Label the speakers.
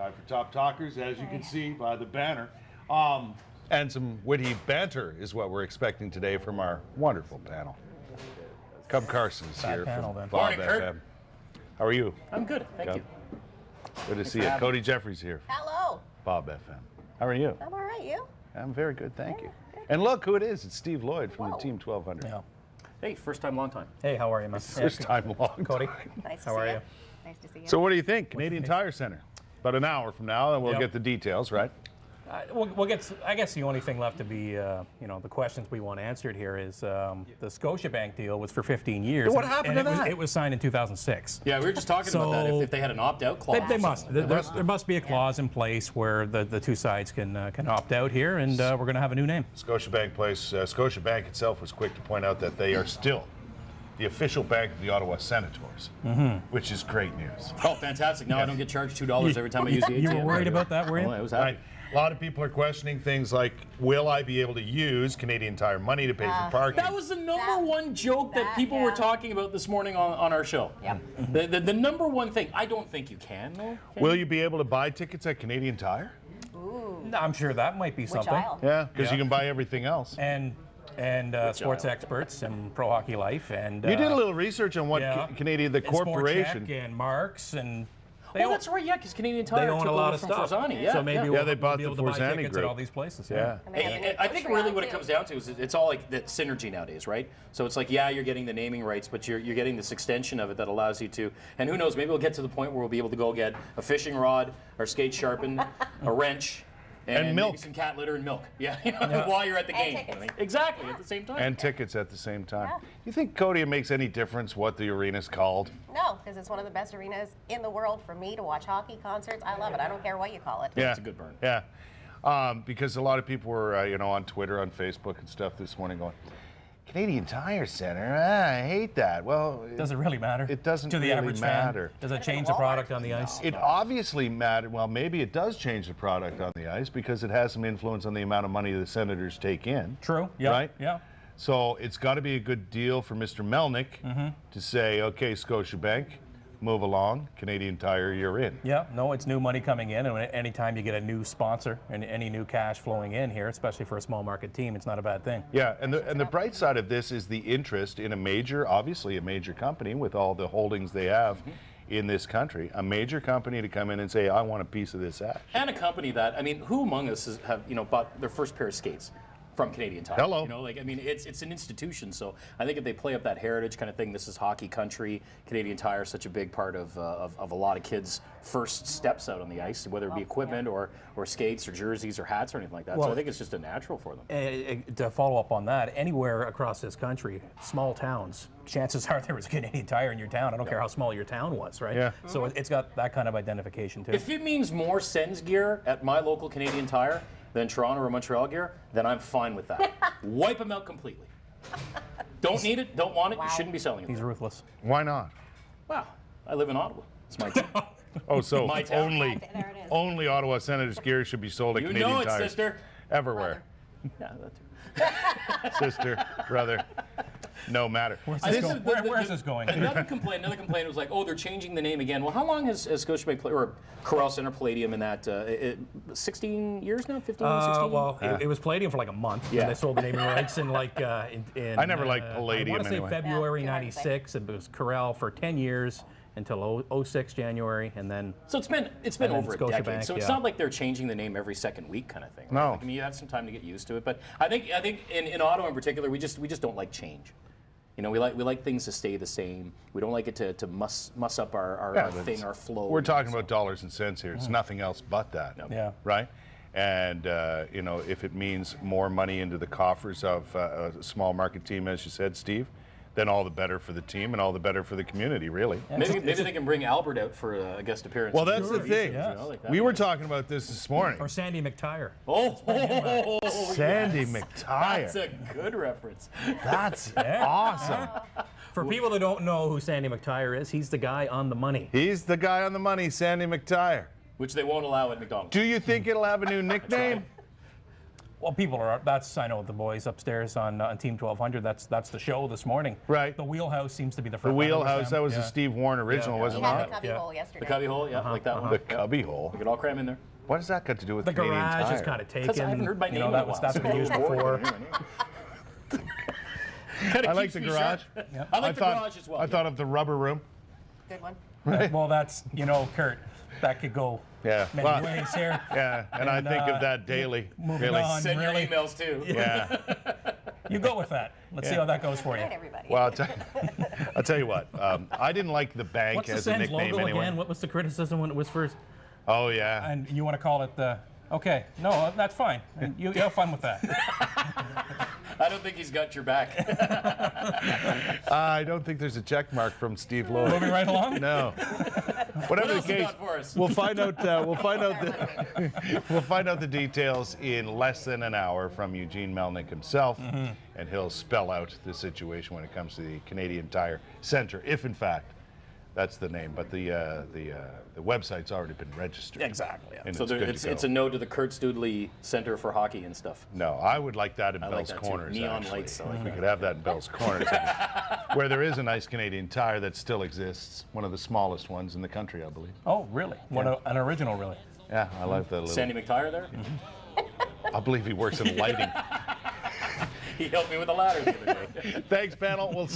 Speaker 1: Time for Top Talkers, as you can see by the banner. And some witty banter is what we're expecting today from our wonderful panel. Cub Carson's here
Speaker 2: panel,
Speaker 1: from
Speaker 2: then.
Speaker 1: Bob
Speaker 3: Morning,
Speaker 1: FM.
Speaker 3: Kurt.
Speaker 1: How are you?
Speaker 3: I'm good, thank you.
Speaker 1: Good to see you. Cody Jeffries here from
Speaker 4: Hello.
Speaker 1: Bob FM. How are you?
Speaker 4: I'm all right. You?
Speaker 1: I'm very good, thank you. And look who it is. It's Steve Lloyd from the
Speaker 4: Whoa.
Speaker 1: Team 1200.
Speaker 2: Yeah.
Speaker 3: Hey, first time, long time.
Speaker 2: Hey, how are you, man?
Speaker 1: First time long.
Speaker 2: Cody.
Speaker 4: Nice to
Speaker 2: How
Speaker 4: see
Speaker 2: are
Speaker 4: you.
Speaker 2: you?
Speaker 4: Nice to see you.
Speaker 1: So what do you think? Canadian Tire Center. About an hour from now, and we'll
Speaker 2: Yep.
Speaker 1: get the details, right?
Speaker 2: We'll get. I guess the only thing left to be, the questions we want answered here is the Scotia Bank deal was for 15 years.
Speaker 1: What happened
Speaker 2: and
Speaker 1: to that?
Speaker 2: It was signed in 2006.
Speaker 3: Yeah, we were just talking about that, if they had an opt-out clause.
Speaker 2: They must. There must be a clause in place where the two sides can opt out here, and we're going to have a new name.
Speaker 1: Scotiabank Scotiabank itself was quick to point out that they are still the official bank of the Ottawa Senators, which is great news.
Speaker 3: Oh, fantastic. Now I don't get charged $2 every time I use the ATM.
Speaker 2: You were worried about that, were you?
Speaker 3: Oh, I was happy.
Speaker 1: Right. A lot of people are questioning things like, will I be able to use Canadian Tire money to pay for parking?
Speaker 3: That was the number one joke that people were talking about this morning on our show.
Speaker 4: Yep.
Speaker 3: The number one thing. I don't think you can, though.
Speaker 1: Will you be able to buy tickets at Canadian Tire?
Speaker 4: Ooh.
Speaker 2: I'm sure that might be
Speaker 4: Which
Speaker 2: something.
Speaker 4: aisle?
Speaker 1: Yeah, because you can buy everything else.
Speaker 2: And sports experts and Pro Hockey Life and
Speaker 1: You did a little research on what
Speaker 2: yeah.
Speaker 1: Canadian, the
Speaker 2: and
Speaker 1: corporation.
Speaker 2: Sportcheck and Marks and
Speaker 3: Oh, that's right, yeah, because Canadian Tire
Speaker 2: they own
Speaker 3: took
Speaker 2: a lot
Speaker 3: over
Speaker 2: of
Speaker 3: from
Speaker 2: stuff.
Speaker 3: Forzani, yeah.
Speaker 2: So maybe
Speaker 1: Yeah, they bought
Speaker 2: we'll be
Speaker 1: the
Speaker 2: able to buy
Speaker 1: Forzani
Speaker 2: tickets
Speaker 1: group.
Speaker 2: at all these places.
Speaker 1: Yeah.
Speaker 4: And they have
Speaker 3: And
Speaker 4: a new
Speaker 3: I think
Speaker 4: coach
Speaker 3: really
Speaker 4: around,
Speaker 3: what it
Speaker 4: too.
Speaker 3: comes down to is it's all like that synergy nowadays, right? So it's like, yeah, you're getting the naming rights, but you're getting this extension of it that allows you to, and who knows, maybe we'll get to the point where we'll be able to go get a fishing rod, our skate sharpened, a wrench, and
Speaker 1: milk.
Speaker 3: maybe some cat litter and milk. Yeah, while you're at the
Speaker 4: And
Speaker 3: game.
Speaker 4: tickets.
Speaker 3: Exactly, at the same time.
Speaker 1: And tickets at the same time.
Speaker 4: Yeah.
Speaker 1: You think, Cody, it makes any difference what the arena's called?
Speaker 4: No, because it's one of the best arenas in the world for me to watch hockey concerts. I love it. I don't care what you call it.
Speaker 1: Yeah,
Speaker 3: It's a good burn.
Speaker 1: Yeah, because a lot of people were, on Twitter, on Facebook, and stuff this morning going, Canadian Tire Center. I hate that. Well,
Speaker 2: Does it really matter?
Speaker 1: It doesn't
Speaker 2: to the
Speaker 1: really
Speaker 2: average
Speaker 1: matter.
Speaker 2: fan. Does it
Speaker 4: Better
Speaker 2: change
Speaker 4: than
Speaker 2: the product
Speaker 4: Walmart.
Speaker 2: on the ice?
Speaker 1: It obviously matters. Well, maybe it does change the product on the ice because it has some influence on the amount of money the Senators take in.
Speaker 2: True. Yeah.
Speaker 1: Right?
Speaker 2: Yeah.
Speaker 1: So it's got to be a good deal for Mr. Melnick to say, okay, Scotiabank, move along. Canadian Tire, you're in.
Speaker 2: Yeah, no, it's new money coming in, and anytime you get a new sponsor and any new cash flowing in here, especially for a small market team, it's not a bad thing.
Speaker 1: Yeah, and the bright side of this is the interest in obviously a major company with all the holdings they have in this country, a major company to come in and say, I want a piece of this ash.
Speaker 3: And a company that, I mean, who among us have bought their first pair of skates from Canadian Tire?
Speaker 1: Hello.
Speaker 3: It's an institution. So I think if they play up that heritage kind of thing, this is hockey country. Canadian Tire is such a big part of a lot of kids' first steps out on the ice, whether it be equipment or skates or jerseys or hats or anything like that.
Speaker 2: Well,
Speaker 3: so I think it's just a natural for them.
Speaker 2: To follow up on that, anywhere across this country, small towns, chances are there was a Canadian Tire in your town. I don't care how small your town was, right?
Speaker 1: Yeah.
Speaker 2: So it's got that kind of identification too.
Speaker 3: If it means more Sens gear at my local Canadian Tire than Toronto or Montreal gear, then I'm fine with that. Wipe them out completely. Don't need it, don't want it, you shouldn't be selling it.
Speaker 2: He's ruthless.
Speaker 1: Why not?
Speaker 3: Wow, I live in Ottawa. It's my team.
Speaker 1: Oh, so
Speaker 3: My town.
Speaker 1: only
Speaker 4: There it is.
Speaker 1: only Ottawa Senators gear should be sold at
Speaker 3: You
Speaker 1: Canadian
Speaker 3: know it,
Speaker 1: Tire.
Speaker 3: sister.
Speaker 1: Everywhere.
Speaker 3: Yeah, that too.
Speaker 1: Sister, brother, no matter.
Speaker 2: Where's
Speaker 3: I
Speaker 2: this
Speaker 3: think
Speaker 2: going? Where's this going?
Speaker 3: Another complaint was like, oh, they're changing the name again. Well, how long has Scotiabank or Corral Center Palladium in that? 16 years now? 15, 16?
Speaker 2: Well, it was Palladium for like a month.
Speaker 3: Yeah.
Speaker 2: And they sold the naming rights in like in
Speaker 1: I never liked Palladium
Speaker 2: I want to say
Speaker 1: anyway.
Speaker 2: February
Speaker 4: Yeah,
Speaker 2: '96. It was Corral for 10 years until 06 January, and then
Speaker 3: So it's been
Speaker 2: And then
Speaker 3: over a decade.
Speaker 2: Scotiabank,
Speaker 3: So it's
Speaker 2: yeah.
Speaker 3: not like they're changing the name every second week kind of thing. Right?
Speaker 1: No.
Speaker 3: Like, I mean, you have some time to get used to it. But I think in Ottawa in particular, we just don't like change. We like things to stay the same. We don't like it to muss up our
Speaker 1: but
Speaker 3: thing, our flow.
Speaker 1: We're talking about dollars and cents here. It's nothing else but that.
Speaker 2: yeah.
Speaker 1: Right? And, if it means more money into the coffers of a small market team, as you said, Steve, then all the better for the team and all the better for the community, really.
Speaker 3: Maybe they can bring Albert out for a guest appearance.
Speaker 1: Well, that's the thing.
Speaker 2: Yeah.
Speaker 3: Like that.
Speaker 1: We were talking about this morning.
Speaker 2: or Sandy McTire.
Speaker 3: Oh,
Speaker 1: Sandy
Speaker 3: yes.
Speaker 1: McTire.
Speaker 3: That's a good reference.
Speaker 1: That's awesome.
Speaker 2: For people that don't know who Sandy McTire is, he's the guy on the money.
Speaker 1: He's the guy on the money, Sandy McTire.
Speaker 3: Which they won't allow at McDonald's.
Speaker 1: Do you think it'll have a new nickname?
Speaker 2: Well, people are. That's I know the boys upstairs on Team 1200. That's the show this morning.
Speaker 1: Right.
Speaker 2: The Wheelhouse seems to be the
Speaker 1: The
Speaker 2: front runner with
Speaker 1: Wheelhouse,
Speaker 2: them.
Speaker 1: that was
Speaker 2: Yeah.
Speaker 1: a Steve Warren original,
Speaker 2: Yeah.
Speaker 1: was
Speaker 4: He
Speaker 1: it
Speaker 4: had
Speaker 1: not?
Speaker 4: the cubby
Speaker 2: Yeah.
Speaker 4: hole yesterday.
Speaker 3: The cubby hole, yeah, like that one.
Speaker 1: The cubby hole.
Speaker 3: We could all cram in there.
Speaker 1: What does that got to do with
Speaker 2: The
Speaker 1: Canadian
Speaker 2: garage
Speaker 1: Tire?
Speaker 2: is kind of taken.
Speaker 3: Because I haven't heard my name
Speaker 2: You know,
Speaker 3: in
Speaker 2: that
Speaker 3: a
Speaker 2: was
Speaker 3: while.
Speaker 2: that's been used before.
Speaker 1: I like the garage.
Speaker 3: I like the garage as well.
Speaker 1: I thought of the rubber room.
Speaker 4: Good one.
Speaker 2: Well, that's Kurt. That could go
Speaker 1: Yeah.
Speaker 2: many
Speaker 1: Well,
Speaker 2: ways here.
Speaker 1: yeah, and I think of that daily.
Speaker 2: Moving
Speaker 1: Really.
Speaker 2: on.
Speaker 3: Send your
Speaker 2: Really?
Speaker 3: emails too.
Speaker 1: Yeah.
Speaker 2: You go with that. Let's see how that goes for
Speaker 4: Good
Speaker 2: you.
Speaker 4: night, everybody.
Speaker 1: Well, I'll tell you what. I didn't like the bank
Speaker 2: What's the
Speaker 1: as a
Speaker 2: Sens
Speaker 1: nickname
Speaker 2: logo
Speaker 1: anyway.
Speaker 2: again? What was the criticism when it was first?
Speaker 1: Oh yeah.
Speaker 2: And you want to call it the? Okay, no, that's fine. And you have fun with that.
Speaker 3: I don't think he's got your back.
Speaker 1: I don't think there's a check mark from Steve Lloyd.
Speaker 2: Moving right along.
Speaker 1: No. Whatever
Speaker 3: else
Speaker 1: the
Speaker 3: you
Speaker 1: case,
Speaker 3: got for us?
Speaker 1: we'll find out. We'll find out the details in less than an hour from Eugene Melnick himself, and he'll spell out the situation when it comes to the Canadian Tire Centre, if in fact that's the name. But the website's already been registered.
Speaker 3: Exactly. Yeah.
Speaker 1: And
Speaker 3: So
Speaker 1: it's good to
Speaker 3: it's
Speaker 1: go.
Speaker 3: a no to the Kurt Studley Center for Hockey and stuff.
Speaker 1: No, I would like that in
Speaker 3: like
Speaker 1: Bell's
Speaker 3: that too.
Speaker 1: Corners.
Speaker 3: Neon
Speaker 1: actually.
Speaker 3: lights, I like
Speaker 1: If we
Speaker 3: that.
Speaker 1: could have that in Bell's Corners, where there is a nice Canadian Tire that still exists, one of the smallest ones in the country, I believe.
Speaker 2: Oh, really? An original, really?
Speaker 1: Yeah, I like that little.
Speaker 3: Sandy McTire there?
Speaker 1: I believe he works in lighting.
Speaker 3: He helped me with the ladder the other day.
Speaker 1: Thanks, panel. We'll